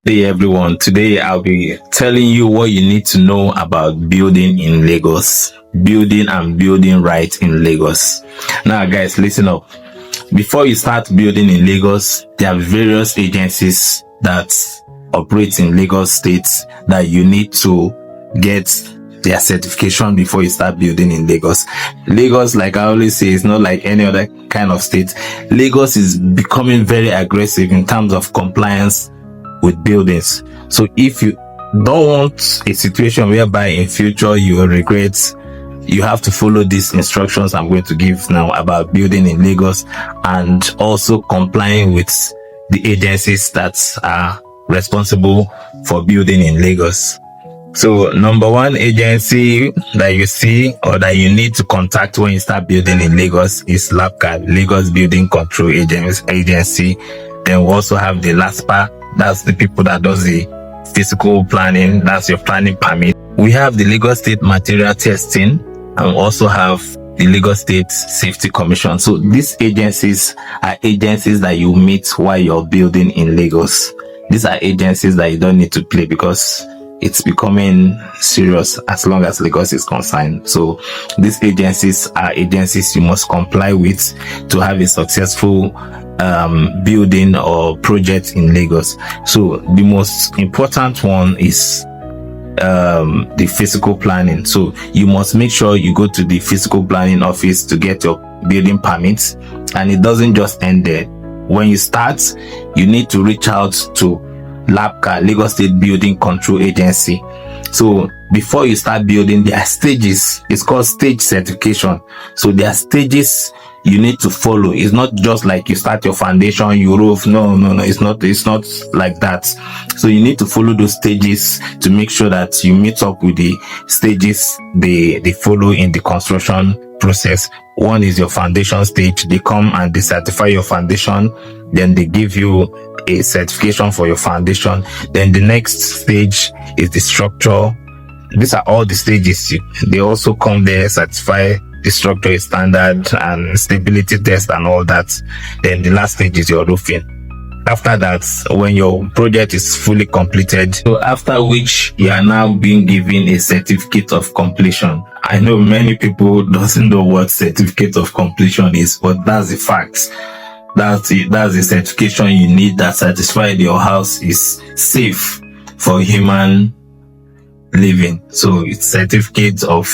Hey everyone, today I'll be telling you what you need to know about building in Lagos. Building and building right in Lagos. Now guys, listen up. Before you start building in Lagos, there are various agencies that operate in Lagos State that you need to get their certification before you start building in Lagos. Lagos, like I always say, is not like any other kind of state. Lagos is becoming very aggressive in terms of compliance with buildings. So if you don't want a situation whereby in future you will regret, you have to follow these instructions I'm going to give now about building in Lagos and also complying with the agencies that are responsible for building in Lagos. So number one agency that you see or that you need to contact when you start building in Lagos is LAPCA, Lagos Building Control Agency. Then we also have the LASPA. That's the people that does the physical planning. That's your planning permit. We have the Lagos State Material Testing and also have the Lagos State Safety Commission. So these agencies are agencies that you meet while you're building in Lagos. These are agencies that you don't need to play because it's becoming serious as long as Lagos is concerned. So these agencies are agencies you must comply with to have a successful building or project in Lagos. So the most important one is the physical planning. So you must make sure you go to the physical planning office to get your building permits, and it doesn't just end there. When you start, you need to reach out to LAPCA, Lagos State Building Control Agency. So before you start building, there are stages. It's called stage certification. So there are stages you need to follow. It's not just like you start your foundation, you roof. No. It's not like that. So you need to follow those stages to make sure that you meet up with the stages they follow in the construction process. One is your foundation stage. They come and they certify your foundation. Then they give you a certification for your foundation. Then the next stage is the structure. These are all the stages. They also come there, certify the structure is standard and stability test and all that. Then the last stage is your roofing. After that, when your project is fully completed, so after which you are now being given a certificate of completion. I know many people doesn't know what certificate of completion is, but that's the fact. That's it. That's the certification you need that satisfies your house is safe for human living. So it's certificate of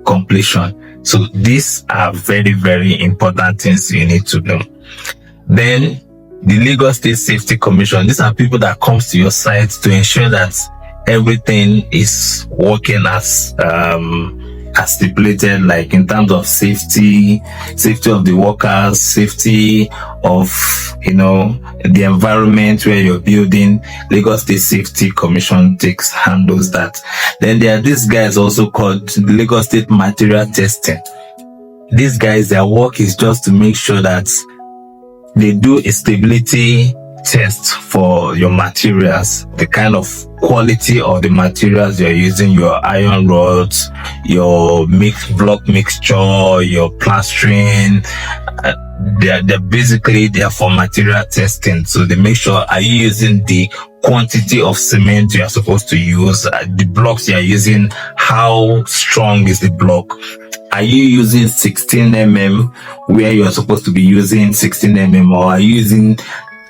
completion. So these are very, very important things you need to know. Then the Lagos State Safety Commission. These are people that comes to your site to ensure that everything is working as stipulated, like in terms of safety of the workers, safety of, the environment where you're building. Lagos State Safety Commission handles that. Then there are these guys also called the Lagos State Material Testing. These guys, their work is just to make sure that they do a stability test for your materials, the kind of quality of the materials you're using, your iron rods, your block mixture, your plastering. They're for material testing. So they make sure, are you using the quantity of cement you are supposed to use? The blocks you are using, how strong is the block? Are you using 16 mm where you're supposed to be using 16 mm, or are you using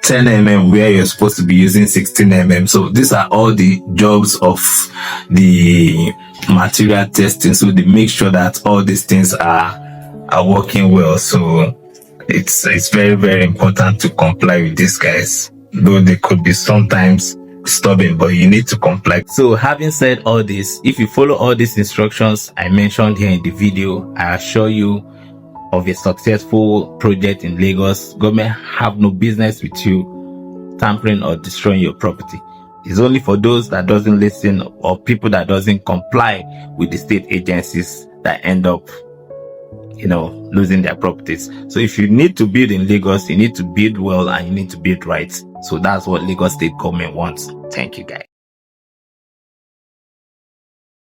10 mm where you're supposed to be using 16 mm? So these are all the jobs of the material testing. So they make sure that all these things are working well. So it's very, very important to comply with these guys, though they could be sometimes stubborn, but you need to comply. So having said all this, if you follow all these instructions I mentioned here in the video, I assure you of a successful project in Lagos. Government have no business with you tampering or destroying your property. It's only for those that doesn't listen or people that doesn't comply with the state agencies that end up losing their properties. So if you need to build in Lagos, you need to build well and you need to build right. So that's what Lagos State government wants. Thank you guys.